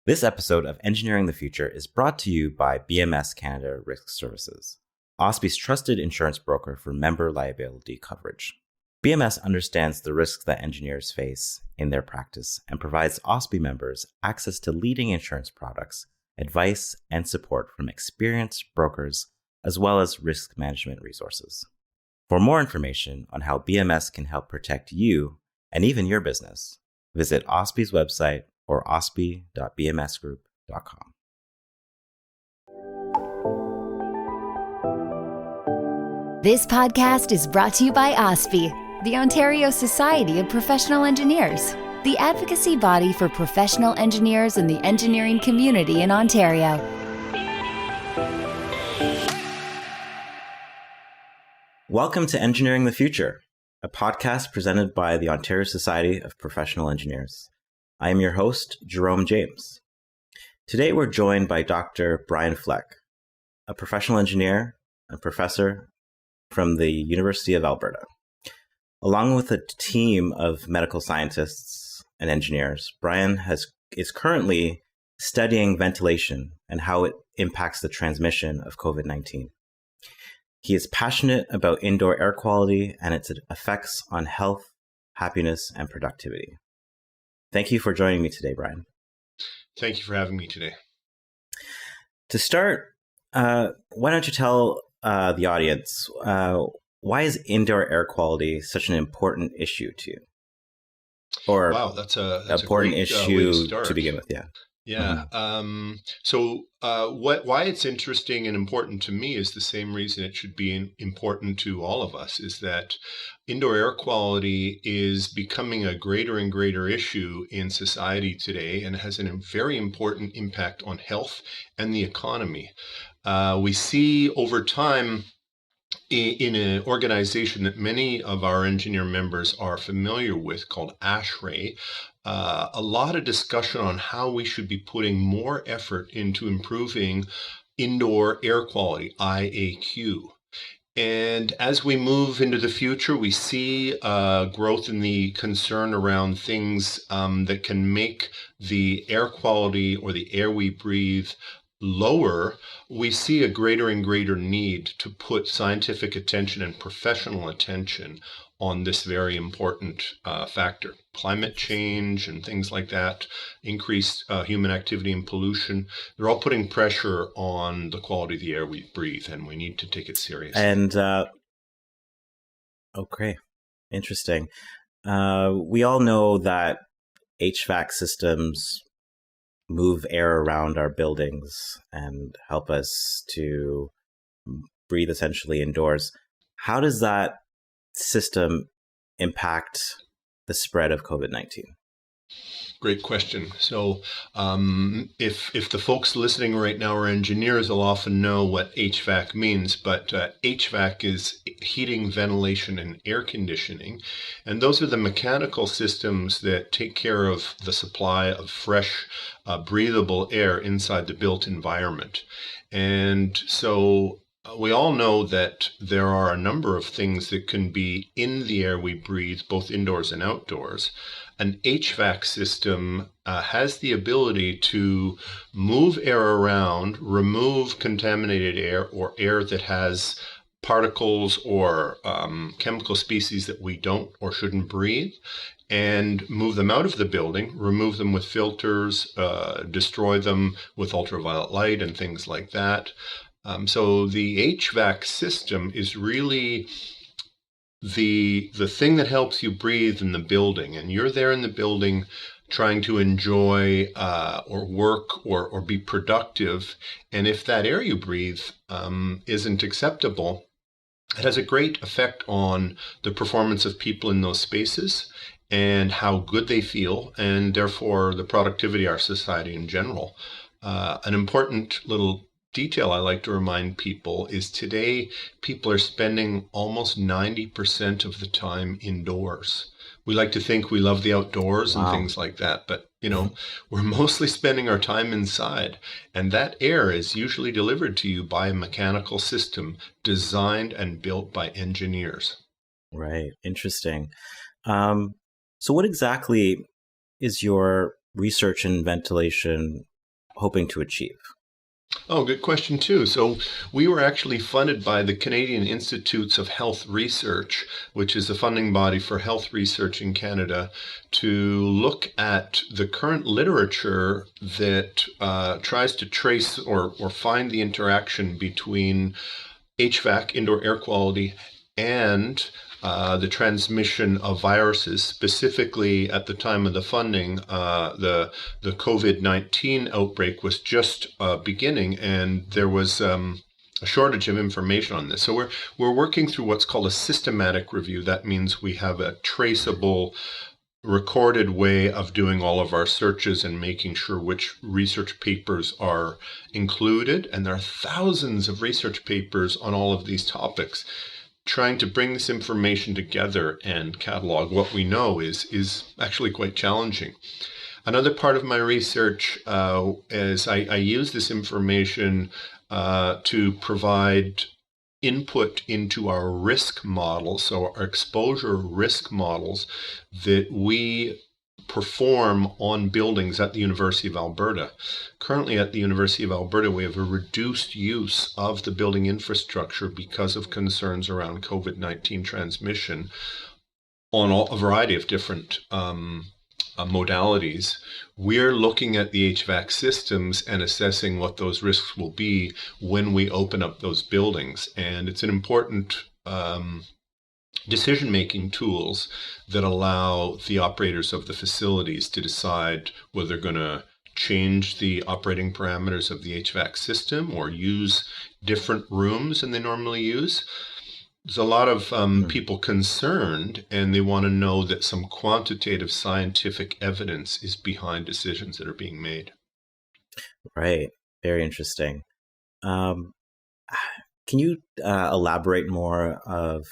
This episode of Engineering the Future is brought to you by BMS Canada Risk Services, OSPI's trusted insurance broker for member liability coverage. BMS understands the risks that engineers face in their practice and provides OSPI members access to leading insurance products, advice, and support from experienced brokers, as well as risk management resources. For more information on how BMS can help protect you and even your business, visit OSPI's website or ospi.bmsgroup.com. This podcast is brought to you by OSPI, the Ontario Society of Professional Engineers, the advocacy body for professional engineers in the engineering community in Ontario. Welcome to Engineering the Future, a podcast presented by the Ontario Society of Professional Engineers. I am your host, Jerome James. Today we're joined by Dr. Brian Fleck, a professional engineer and professor from the University of Alberta. Along with a team of medical scientists and engineers, Brian is currently studying ventilation and how it impacts the transmission of COVID-19. He is passionate about indoor air quality and its effects on health, happiness, and productivity. Thank you for joining me today, Brian. Thank you for having me today. To start, why don't you tell the audience, why is indoor air quality such an important issue to you? Or wow, that's an important issue to begin with, yeah. Yeah. Why it's interesting and important to me is the same reason it should be important to all of us, is that indoor air quality is becoming a greater and greater issue in society today and has a very important impact on health and the economy. We see over time in an organization that many of our engineer members are familiar with called ASHRAE, a lot of discussion on how we should be putting more effort into improving indoor air quality, IAQ. And as we move into the future, we see growth in the concern around things that can make the air quality or the air we breathe lower. We see a greater and greater need to put scientific attention and professional attention on this very important factor. Climate change and things like that, increased human activity and pollution, they're all putting pressure on the quality of the air we breathe, and we need to take it seriously. And, okay, interesting. We all know that HVAC systems move air around our buildings and help us to breathe essentially indoors. How does that system impact the spread of COVID-19? Great question. So if the folks listening right now are engineers, they'll often know what HVAC means, but HVAC is heating, ventilation, and air conditioning. And those are the mechanical systems that take care of the supply of fresh, breathable air inside the built environment. And so we all know that there are a number of things that can be in the air we breathe, both indoors and outdoors. An HVAC system has the ability to move air around, remove contaminated air or air that has particles or chemical species that we don't or shouldn't breathe, and move them out of the building, remove them with filters, destroy them with ultraviolet light and things like that. So the HVAC system is really the thing that helps you breathe in the building, and you're there in the building trying to enjoy or work or be productive. And if that air you breathe isn't acceptable, it has a great effect on the performance of people in those spaces and how good they feel, and therefore the productivity of our society in general. An important little detail I like to remind people is today people are spending almost 90% of the time indoors. We like to think we love the outdoors and things like that, but we're mostly spending our time inside, and that air is usually delivered to you by a mechanical system designed and built by engineers. Right. Interesting. So what exactly is your research in ventilation hoping to achieve? Oh, good question too. So we were actually funded by the Canadian Institutes of Health Research, which is the funding body for health research in Canada, to look at the current literature that tries to trace or find the interaction between HVAC, indoor air quality, and the transmission of viruses. Specifically, at the time of the funding, the COVID-19 outbreak was just beginning, and there was a shortage of information on this. So we're working through what's called a systematic review. That means we have a traceable, recorded way of doing all of our searches and making sure which research papers are included. And there are thousands of research papers on all of these topics. Trying to bring this information together and catalog what we know is actually quite challenging. Another part of my research is I use this information to provide input into our risk models, so our exposure risk models that we perform on buildings at the University of Alberta. Currently at the University of Alberta, we have a reduced use of the building infrastructure because of concerns around COVID-19 transmission on a variety of different modalities. We're looking at the HVAC systems and assessing what those risks will be when we open up those buildings. And it's an important decision-making tools that allow the operators of the facilities to decide whether they're going to change the operating parameters of the HVAC system or use different rooms than they normally use. There's a lot of people concerned, and they want to know that some quantitative scientific evidence is behind decisions that are being made. Right. Very interesting. Can you elaborate more of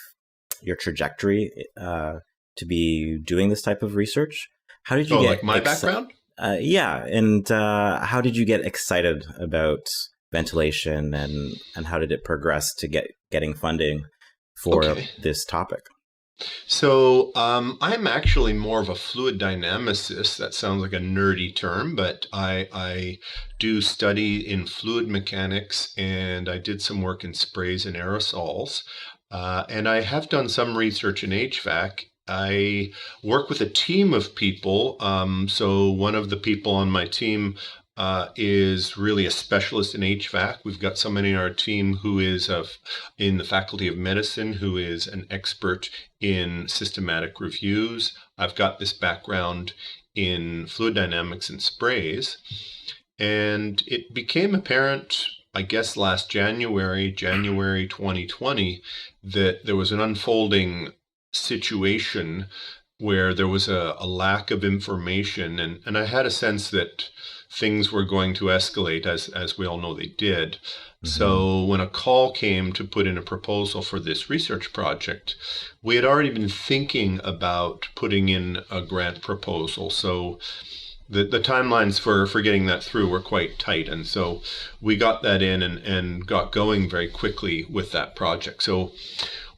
your trajectory to be doing this type of research? How did you get like my background? Yeah, and how did you get excited about ventilation, and how did it progress to getting funding for this topic? So I'm actually more of a fluid dynamicist. That sounds like a nerdy term, but I do study in fluid mechanics, and I did some work in sprays and aerosols. And I have done some research in HVAC. I work with a team of people. So one of the people on my team is really a specialist in HVAC. We've got somebody in our team who is in the Faculty of Medicine, who is an expert in systematic reviews. I've got this background in fluid dynamics and sprays. And it became apparent, I guess, last January 2020, that there was an unfolding situation where there was a lack of information. And I had a sense that things were going to escalate, as we all know they did. Mm-hmm. So when a call came to put in a proposal for this research project, we had already been thinking about putting in a grant proposal. So the timelines for getting that through were quite tight. And so we got that in and got going very quickly with that project. So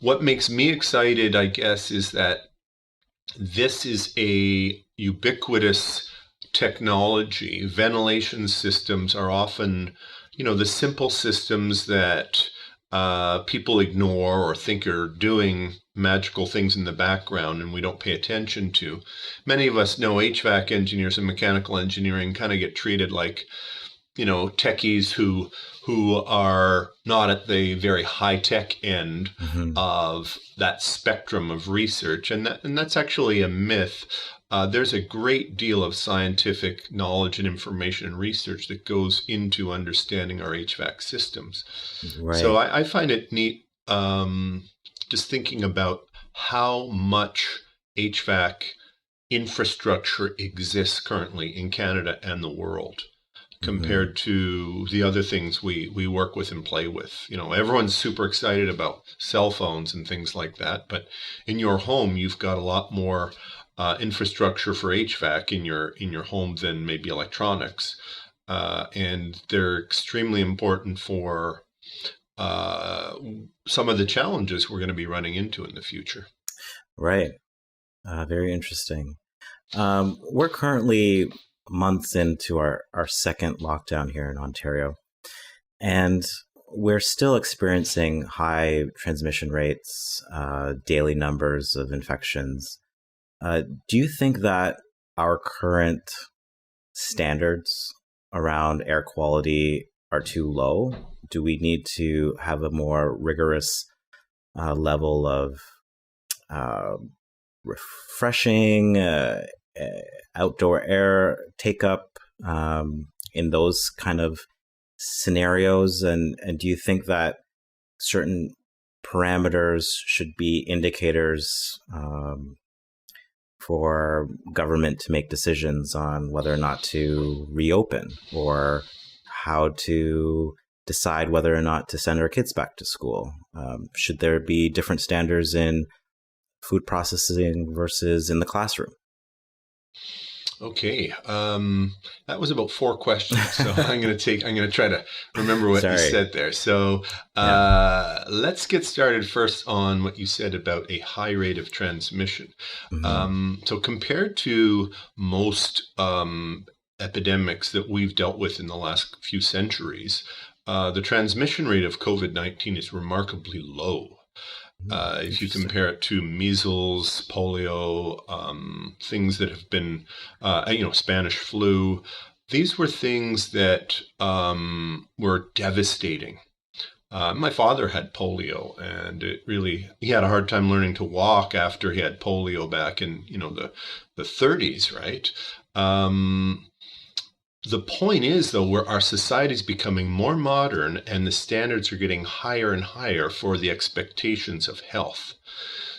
what makes me excited, I guess, is that this is a ubiquitous technology. Ventilation systems are often, the simple systems that people ignore or think are doing magical things in the background and we don't pay attention to. Many of us know HVAC engineers and mechanical engineering kind of get treated like, techies who are not at the very high-tech end of that spectrum of research. And that's actually a myth. There's a great deal of scientific knowledge and information and research that goes into understanding our HVAC systems. Right. So I find it neat just thinking about how much HVAC infrastructure exists currently in Canada and the world compared to the other things we work with and play with. Everyone's super excited about cell phones and things like that, but in your home, you've got a lot more infrastructure for HVAC in your home than maybe electronics, and they're extremely important for some of the challenges we're going to be running into in the future. Right. Very interesting. We're currently months into our second lockdown here in Ontario, and we're still experiencing high transmission rates, daily numbers of infections. Do you think that our current standards around air quality are too low? Do we need to have a more rigorous level of refreshing outdoor air take up in those kind of scenarios? And do you think that certain parameters should be indicators for government to make decisions on whether or not to reopen, or how to decide whether or not to send our kids back to school? Should there be different standards in food processing versus in the classroom? Okay, that was about 4 questions, so I'm going to try to remember what you said there. So let's get started first on what you said about a high rate of transmission. So compared to most epidemics that we've dealt with in the last few centuries, the transmission rate of COVID-19 is remarkably low. If you compare it to measles, polio, things that have been, Spanish flu, these were things that were devastating. My father had polio, and he had a hard time learning to walk after he had polio back in, the 30s, right? The point is, though, where our society is becoming more modern and the standards are getting higher and higher for the expectations of health.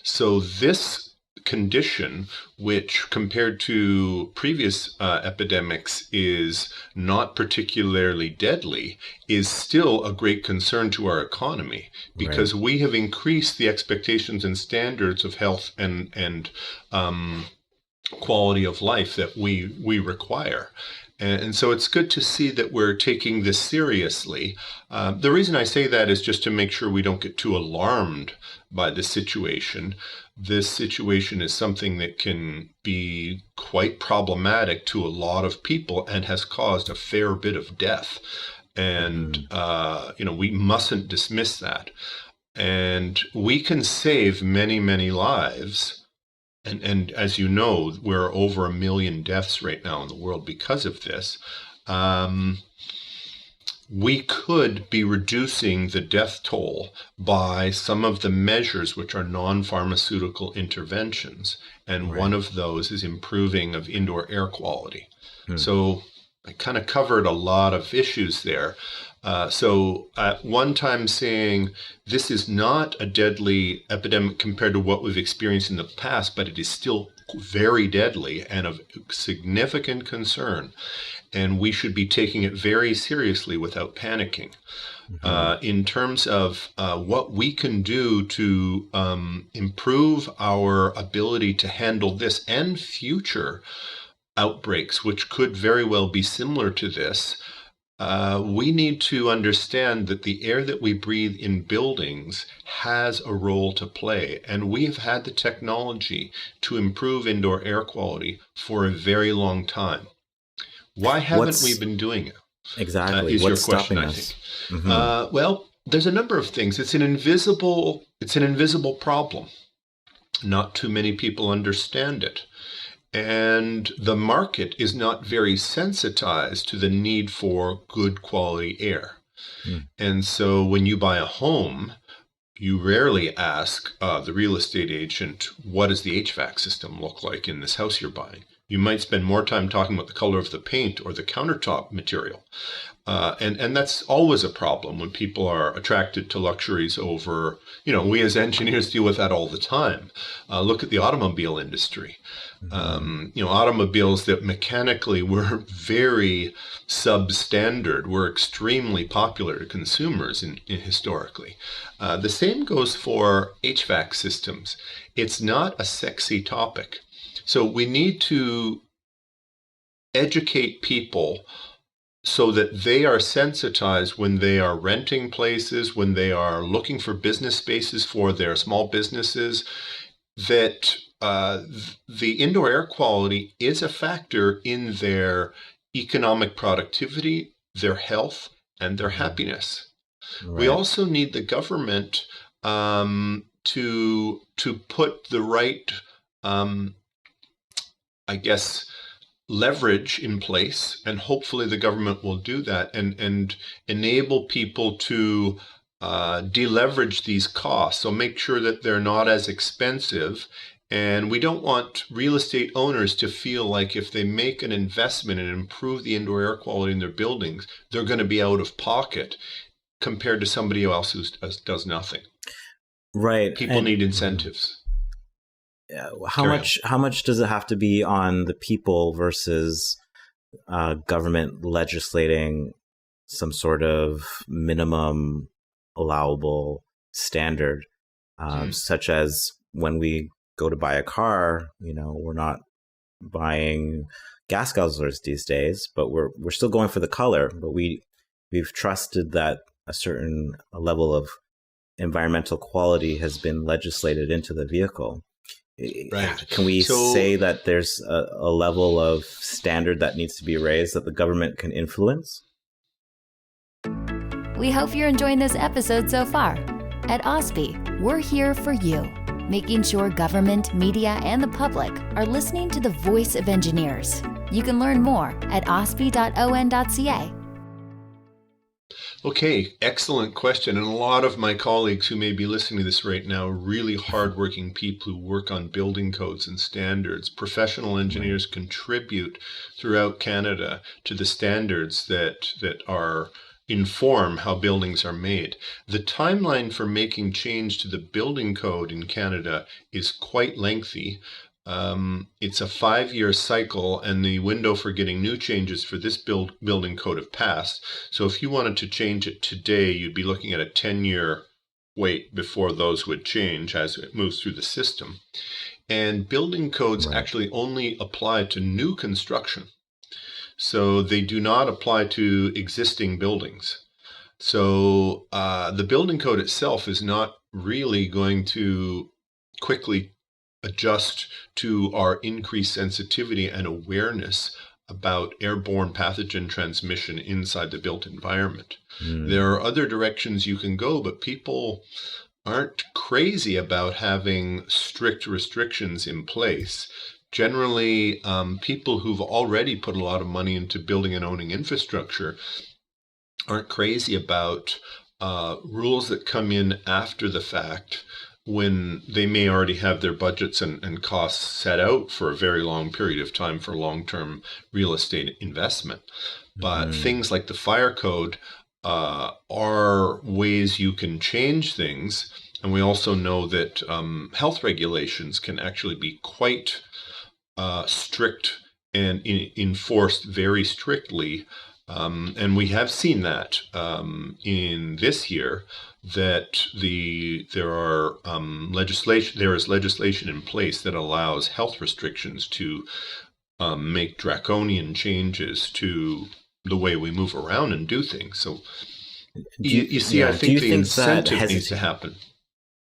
So this condition, which compared to previous epidemics is not particularly deadly, is still a great concern to our economy, because we have increased the expectations and standards of health and quality of life that we require. And so it's good to see that we're taking this seriously. The reason I say that is just to make sure we don't get too alarmed by the situation. This situation is something that can be quite problematic to a lot of people and has caused a fair bit of death. And, we mustn't dismiss that. And we can save many, many lives. And as you know, we're over 1 million deaths right now in the world because of this. We could be reducing the death toll by some of the measures which are non-pharmaceutical interventions. And one of those is improving of indoor air quality. So I kind of covered a lot of issues there. So at one time saying this is not a deadly epidemic compared to what we've experienced in the past, but it is still very deadly and of significant concern. And we should be taking it very seriously without panicking. In terms of what we can do to improve our ability to handle this and future outbreaks, which could very well be similar to this, we need to understand that the air that we breathe in buildings has a role to play, and we have had the technology to improve indoor air quality for a very long time. Why haven't we been doing it? Exactly. Is What's your question, stopping I us? think. Well, there's a number of things. It's an invisible problem. Not too many people understand it. And the market is not very sensitized to the need for good quality air. And so when you buy a home, you rarely ask the real estate agent, what does the HVAC system look like in this house you're buying? You might spend more time talking about the color of the paint or the countertop material. And that's always a problem when people are attracted to luxuries over, we as engineers deal with that all the time. Look at the automobile industry. Automobiles that mechanically were very substandard were extremely popular to consumers historically. The same goes for HVAC systems. It's not a sexy topic. So we need to educate people so that they are sensitized when they are renting places, when they are looking for business spaces for their small businesses, that the indoor air quality is a factor in their economic productivity, their health, and their happiness. Right. We also need the government to put the right, leverage in place, and hopefully the government will do that and enable people to deleverage these costs. So make sure that they're not as expensive. And we don't want real estate owners to feel like if they make an investment and improve the indoor air quality in their buildings, they're going to be out of pocket compared to somebody else who does nothing. Right. People need incentives. How much does it have to be on the people versus government legislating some sort of minimum allowable standard, such as when we go to buy a car, we're not buying gas guzzlers these days, but we're still going for the color. But we've trusted that a certain level of environmental quality has been legislated into the vehicle. Right. Can we say that there's a level of standard that needs to be raised that the government can influence? We hope you're enjoying this episode so far. At OSPI, we're here for you, making sure government, media, and the public are listening to the voice of engineers. You can learn more at ospi.on.ca. Okay, excellent question. And a lot of my colleagues who may be listening to this right now are really hardworking people who work on building codes and standards. Professional engineers contribute throughout Canada to the standards that inform how buildings are made. The timeline for making change to the building code in Canada is quite lengthy. It's a 5-year cycle, and the window for getting new changes for this building code have passed. So if you wanted to change it today, you'd be looking at a 10-year wait before those would change as it moves through the system. And building codes actually only apply to new construction. So they do not apply to existing buildings. So the building code itself is not really going to quickly adjust to our increased sensitivity and awareness about airborne pathogen transmission inside the built environment. There are other directions you can go, but people aren't crazy about having strict restrictions in place. Generally, people who've already put a lot of money into building and owning infrastructure aren't crazy about rules that come in after the fact, when they may already have their budgets and costs set out for a very long period of time for long-term real estate investment. But things like the fire code are ways you can change things. And we also know that health regulations can actually be quite strict and enforced very strictly. And we have seen that in this year, that there is legislation in place that allows health restrictions to make draconian changes to the way we move around and do things. So you see, I think the incentive needs to happen.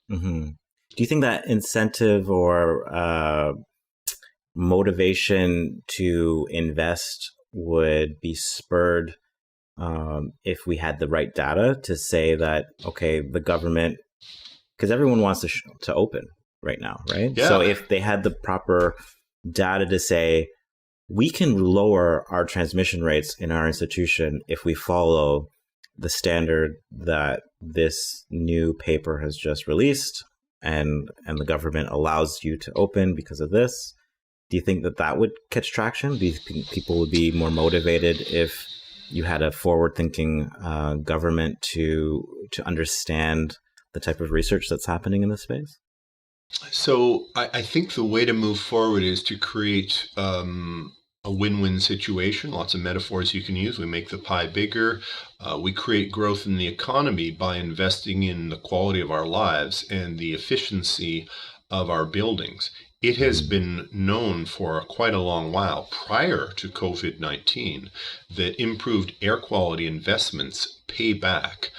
Do you think that incentive or motivation to invest would be spurred if we had the right data to say that, okay, the government, because everyone wants to open right now, right? Yeah. So if they had the proper data to say, we can lower our transmission rates in our institution if we follow the standard that this new paper has just released, and the government allows you to open because of this. Do you think that would catch traction? Do you think people would be more motivated if you had a forward-thinking government to understand the type of research that's happening in this space? So I think the way to move forward is to create a win-win situation. Lots of metaphors you can use. We make the pie bigger. We create growth in the economy by investing in the quality of our lives and the efficiency of our buildings. It has been known for quite a long while prior to COVID-19 that improved air quality investments pay back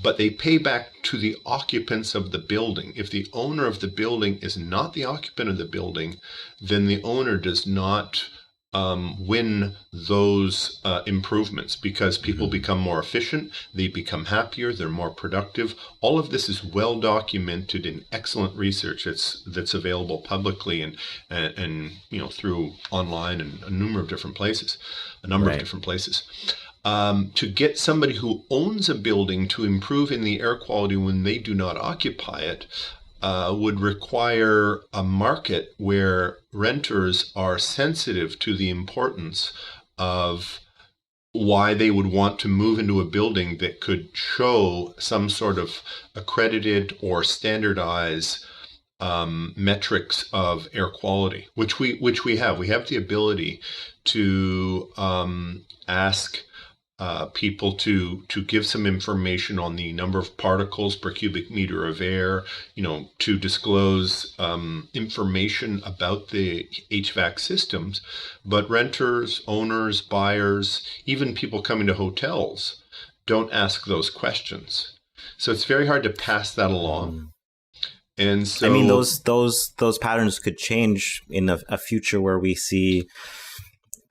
but they pay back to the occupants of the building. If the owner of the building is not the occupant of the building, then the owner does not win those improvements, because people become more efficient, they become happier, they're more productive. All of this is well documented in excellent research that's available publicly and through online and a number of different places. To get somebody who owns a building to improve in the air quality when they do not occupy it would require a market where renters are sensitive to the importance of why they would want to move into a building that could show some sort of accredited or standardized metrics of air quality, which we have. We have the ability to ask people to give some information on the number of particles per cubic meter of air, to disclose information about the HVAC systems. But renters, owners, buyers, even people coming to hotels don't ask those questions. So it's very hard to pass that along. And so, I mean, those patterns could change in a future where we see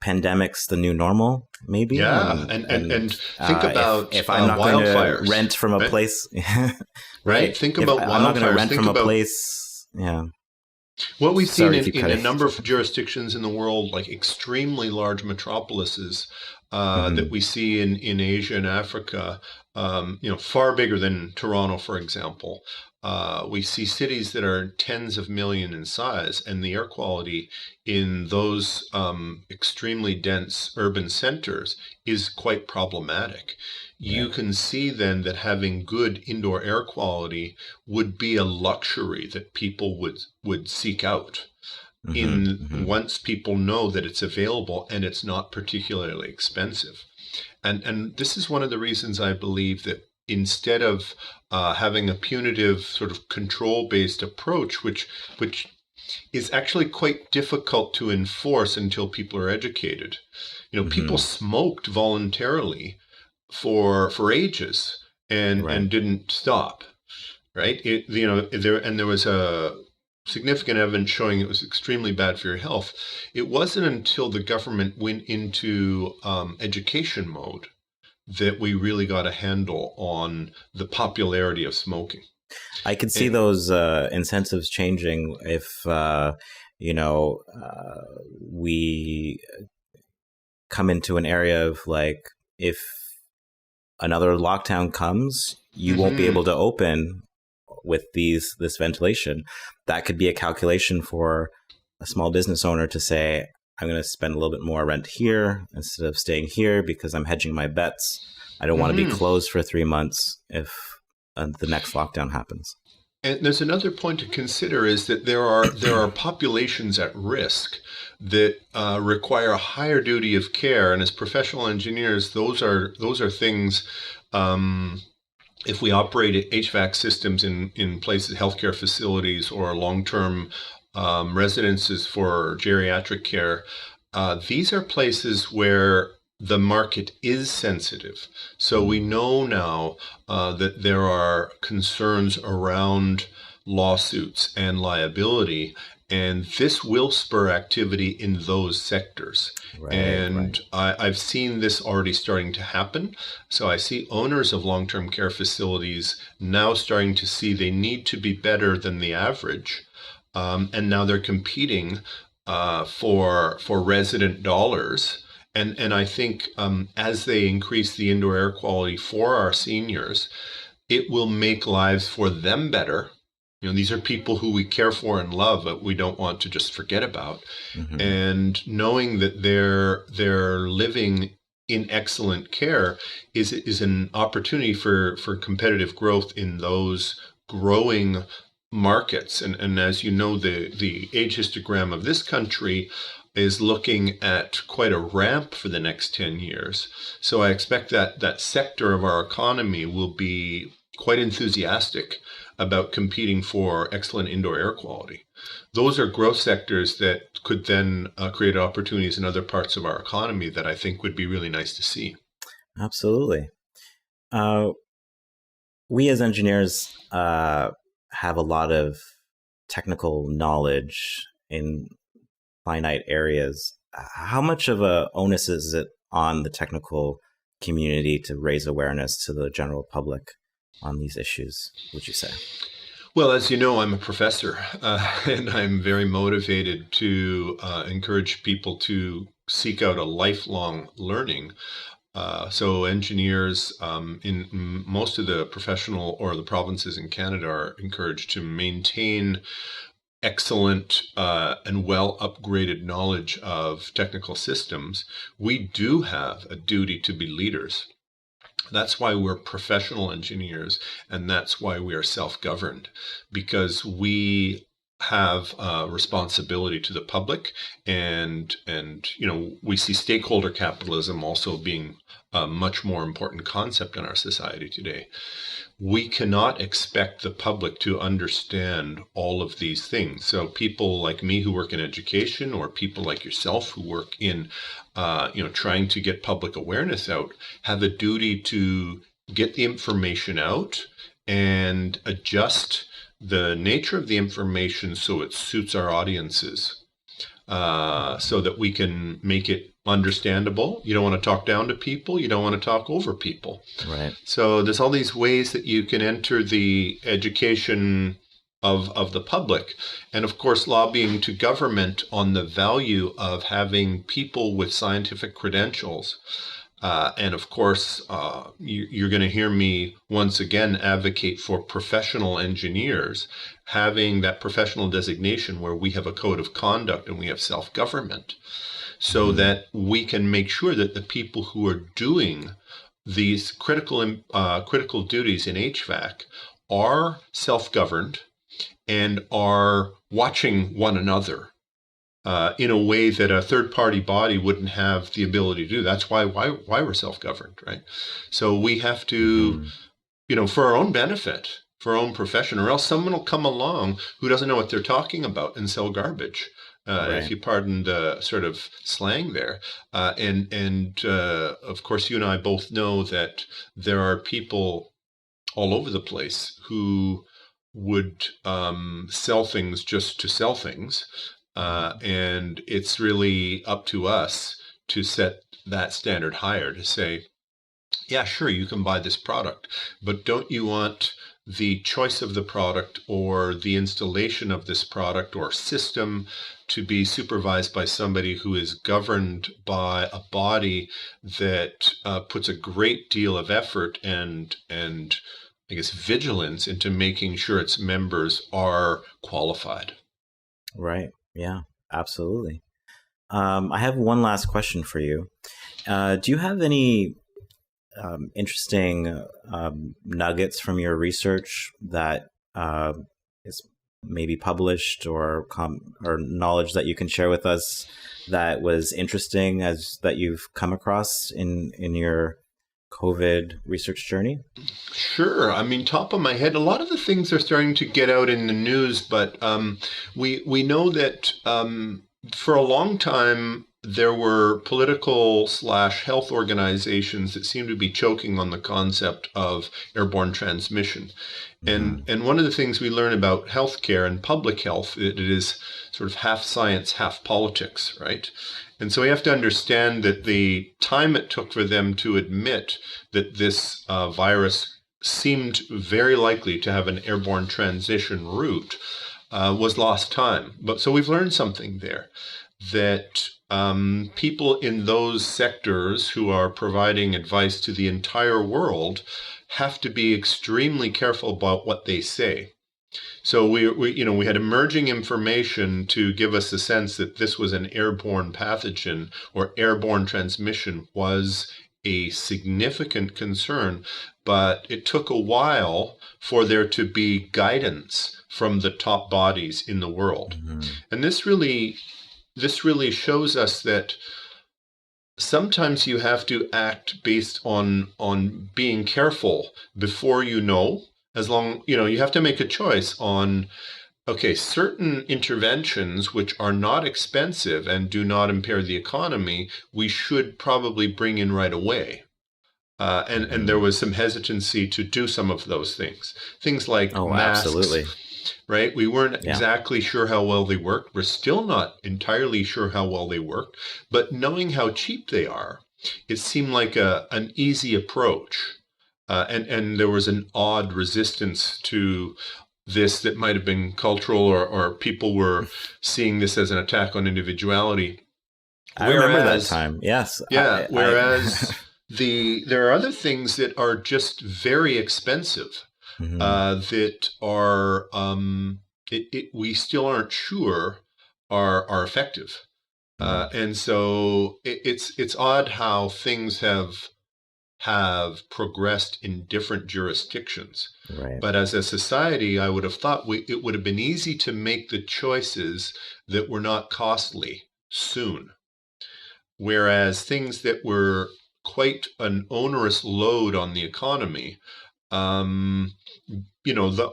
pandemics the new normal, maybe. Yeah, and think about if I'm not going to rent from a place, right? Think about wildfires. I'm not going to rent from a place. Yeah. What we've seen in a number of jurisdictions in the world, like extremely large metropolises that we see in Asia and Africa, far bigger than Toronto, for example. We see cities that are tens of millions in size, and the air quality in those extremely dense urban centers is quite problematic. Yeah. You can see then that having good indoor air quality would be a luxury that people would seek out once people know that it's available and it's not particularly expensive. And this is one of the reasons I believe that instead of having a punitive sort of control-based approach, which is actually quite difficult to enforce until people are educated. People smoked voluntarily for ages and didn't stop, right? There was a significant evidence showing it was extremely bad for your health. It wasn't until the government went into education mode that we really got a handle on the popularity of smoking. I could see those incentives changing if, we come into an area of if another lockdown comes, you won't be able to open with this ventilation. That could be a calculation for a small business owner to say, I'm going to spend a little bit more rent here instead of staying here because I'm hedging my bets. I don't want to be closed for 3 months if the next lockdown happens. And there's another point to consider is that there are populations at risk that require a higher duty of care. And as professional engineers, those are things. If we operate HVAC systems in places, healthcare facilities, or long-term residences for geriatric care, these are places where the market is sensitive. So we know now that there are concerns around lawsuits and liability, and this will spur activity in those sectors. I've seen this already starting to happen. So I see owners of long-term care facilities now starting to see they need to be better than the average. And now they're competing for resident dollars. And I think as they increase the indoor air quality for our seniors, it will make lives for them better. These are people who we care for and love, but we don't want to just forget about. And knowing that they're living in excellent care is an opportunity for competitive growth in those growing markets. And as you know, the age histogram of this country is looking at quite a ramp for the next 10 years. So I expect that sector of our economy will be quite enthusiastic about competing for excellent indoor air quality. Those are growth sectors that could then create opportunities in other parts of our economy that I think would be really nice to see. Absolutely. we as engineers have a lot of technical knowledge in finite areas. How much of a onus is it on the technical community to raise awareness to the general public on these issues, would you say? Well, as you know, I'm a professor, and I'm very motivated to encourage people to seek out a lifelong learning. So engineers in most of the professional or the provinces in Canada are encouraged to maintain excellent and well upgraded knowledge of technical systems. We do have a duty to be leaders. That's why we're professional engineers, and that's why we are self-governed, because we have a responsibility to the public, and we see stakeholder capitalism also being a much more important concept in our society today. We cannot expect the public to understand all of these things. So people like me who work in education, or people like yourself who work in trying to get public awareness out, have a duty to get the information out and adjust the nature of the information so it suits our audiences, so that we can make it understandable. You don't want to talk down to people. You don't want to talk over people. Right. So there's all these ways that you can enter the education of the public. And of course, lobbying to government on the value of having people with scientific credentials. And of course, you're going to hear me once again advocate for professional engineers having that professional designation where we have a code of conduct and we have self-government, so that we can make sure that the people who are doing these critical duties in HVAC are self-governed and are watching one another in a way that a third-party body wouldn't have the ability to do. That's why we're self-governed, right? So we have to, for our own benefit, for our own profession, or else someone will come along who doesn't know what they're talking about and sell garbage. Right. If you pardon the sort of slang there. And of course, you and I both know that there are people all over the place who would sell things just to sell things. And it's really up to us to set that standard higher, to say, yeah, sure, you can buy this product, but don't you want the choice of the product or the installation of this product or system to be supervised by somebody who is governed by a body that puts a great deal of effort and I guess vigilance into making sure its members are qualified. Right. Yeah, absolutely. I have one last question for you. Do you have any interesting nuggets from your research that is maybe published or knowledge that you can share with us that was interesting that you've come across in your COVID research journey? Sure. I mean, top of my head, a lot of the things are starting to get out in the news, but we know that for a long time, there were political/health organizations that seemed to be choking on the concept of airborne transmission. And one of the things we learn about healthcare and public health, it is sort of half science, half politics, right? And so we have to understand that the time it took for them to admit that this virus seemed very likely to have an airborne transition route was lost time. But so we've learned something there, that people in those sectors who are providing advice to the entire world have to be extremely careful about what they say. So we had emerging information to give us a sense that this was an airborne pathogen, or airborne transmission was a significant concern, but it took a while for there to be guidance from the top bodies in the world. And this really shows us that sometimes you have to act based on being careful before you know. As long, you have to make a choice on, okay, certain interventions which are not expensive and do not impair the economy, we should probably bring in right away. And there was some hesitancy to do some of those things like Oh, masks. absolutely. Right? We weren't exactly sure how well they worked. We're still not entirely sure how well they worked, but knowing how cheap they are, it seemed like an easy approach. And there was an odd resistance to this that might have been cultural, or people were seeing this as an attack on individuality. I remember that time. Yes. Yeah. Whereas there are other things that are just very expensive. That are we still aren't sure are effective, and so it's odd how things have progressed in different jurisdictions. Right. But as a society, I would have thought it would have been easy to make the choices that were not costly soon, whereas things that were quite an onerous load on the economy.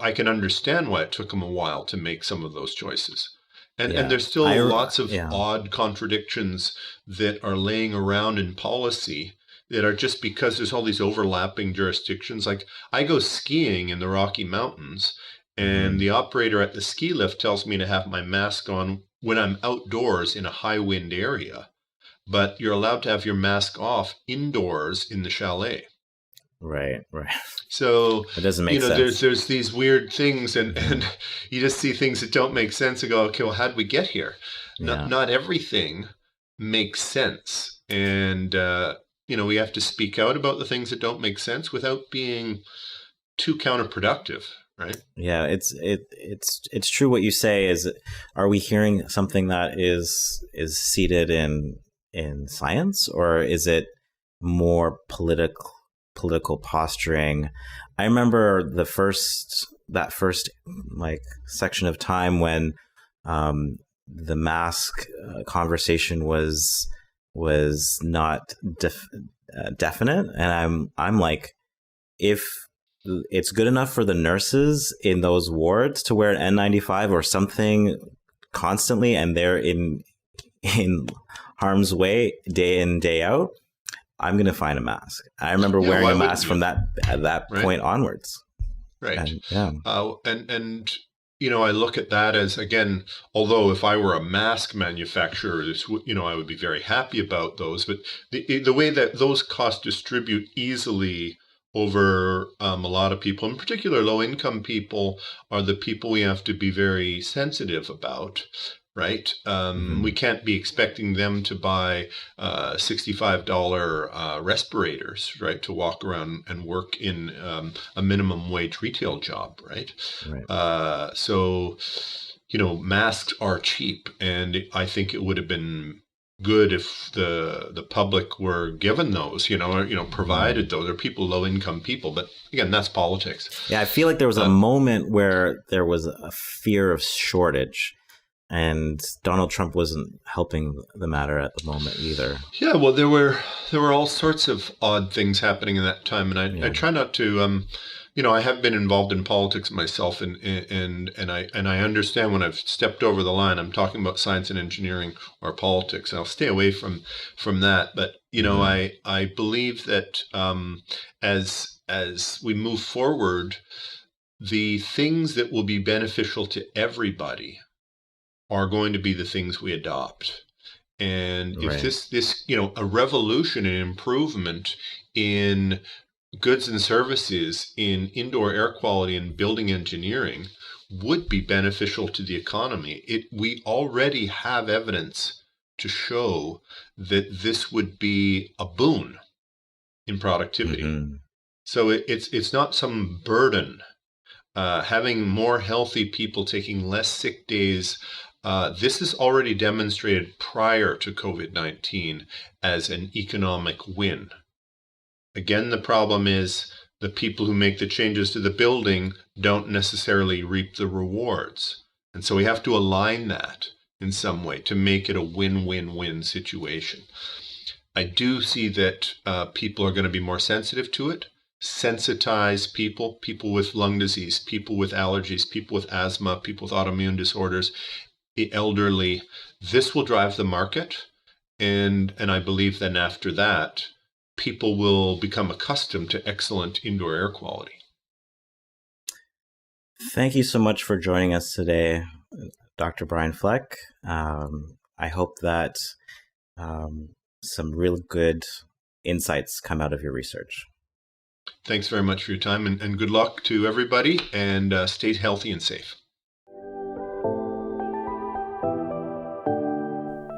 I can understand why it took them a while to make some of those choices. And there's still lots of odd contradictions that are laying around in policy that are just because there's all these overlapping jurisdictions. Like, I go skiing in the Rocky Mountains, and the operator at the ski lift tells me to have my mask on when I'm outdoors in a high wind area, but you're allowed to have your mask off indoors in the chalet. Right. So it doesn't make sense. There's these weird things, and you just see things that don't make sense and go, okay, well, how'd we get here? Not everything makes sense, and we have to speak out about the things that don't make sense without being too counterproductive, right? Yeah, it's true what you say. Are we hearing something that is seated in science, or is it more political posturing? I remember that first like section of time when the mask conversation was not definite, and I'm like, if it's good enough for the nurses in those wards to wear an N95 or something constantly, and they're in harm's way day in, day out, I'm going to find a mask. I remember wearing a mask from that point onwards. Right. And I look at that as, again, although if I were a mask manufacturer, I would be very happy about those. But the way that those costs distribute easily over a lot of people, in particular low-income people, are the people we have to be very sensitive about. Right. We can't be expecting them to buy $65 respirators, right, to walk around and work in a minimum wage retail job. Right. So, masks are cheap, and I think it would have been good if the public were given those, provided those. They're people, low income people. But again, that's politics. Yeah, I feel like there was a moment where there was a fear of shortage. And Donald Trump wasn't helping the matter at the moment either. Yeah, well, there were all sorts of odd things happening in that time, and I try not to. I have been involved in politics myself, and I understand when I've stepped over the line. I'm talking about science and engineering or politics. I'll stay away from that. But I believe that as we move forward, the things that will be beneficial to everybody are going to be the things we adopt. And if this a revolution and improvement in goods and services in indoor air quality and building engineering would be beneficial to the economy, we already have evidence to show that this would be a boon in productivity. So it's not some burden. Having more healthy people taking less sick days, this is already demonstrated prior to COVID-19 as an economic win. Again, the problem is the people who make the changes to the building don't necessarily reap the rewards. And so we have to align that in some way to make it a win-win-win situation. I do see that people are going to be more sensitive to it. Sensitize people with lung disease, people with allergies, people with asthma, people with autoimmune disorders, the elderly. This will drive the market. And I believe then after that, people will become accustomed to excellent indoor air quality. Thank you so much for joining us today, Dr. Brian Fleck. I hope that some real good insights come out of your research. Thanks very much for your time, and good luck to everybody, and stay healthy and safe.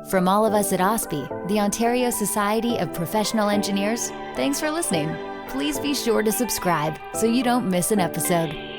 From all of us at OSPE, the Ontario Society of Professional Engineers, thanks for listening. Please be sure to subscribe so you don't miss an episode.